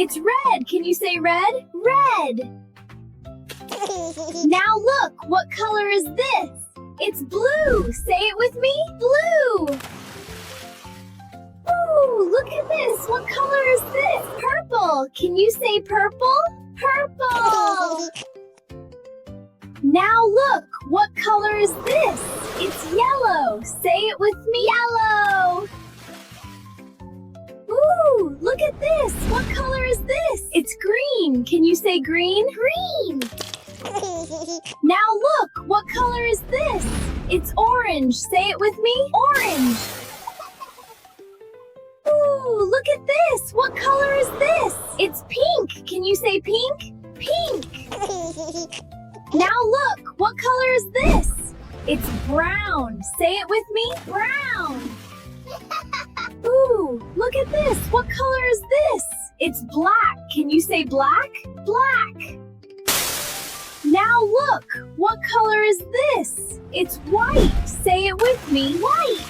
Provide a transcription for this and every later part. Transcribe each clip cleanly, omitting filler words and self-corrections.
It's red. Can you say red? Red. Now look, what color is this? It's blue. Say it with me. Blue. Ooh, look at this. What color is this? Purple. Can you say purple? Purple. Now look, what color is this? It's yellow. Say it with me. Yellow. Ooh, look at this. What color is this? It's green. Can you say green? Green. Now look, what color is this? It's orange. Say it with me. Orange. Ooh, look at this. What color is this? It's pink. Can you say pink? Pink. Now look, what color is this? It's brown. Say it with me. Brown. Ooh, look at this. What color is this? It's black. Can you say black? Black. Now look, what color is this? It's white. Say it with me. White.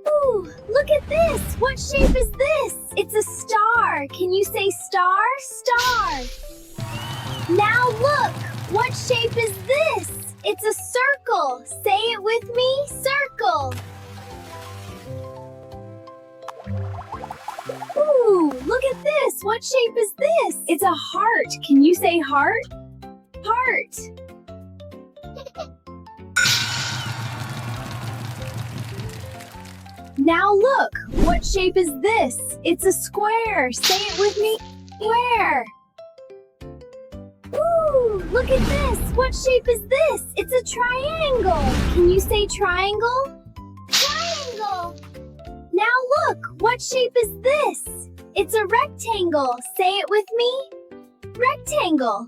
Ooh, look at this. What shape is this? It's a star. Can you say star? Star. Now look, what shape is this? It's a circle. Say it with me. Circle. Ooh, look at this. What shape is this? It's a heart. Can you say heart? Heart. Now look, what shape is this? It's a square. Say it with me. Square. Ooh, look at this. What shape is this? It's a triangle. Can you say triangle? Triangle. Now look, what shape is this? It's a rectangle. Say it with me. Rectangle.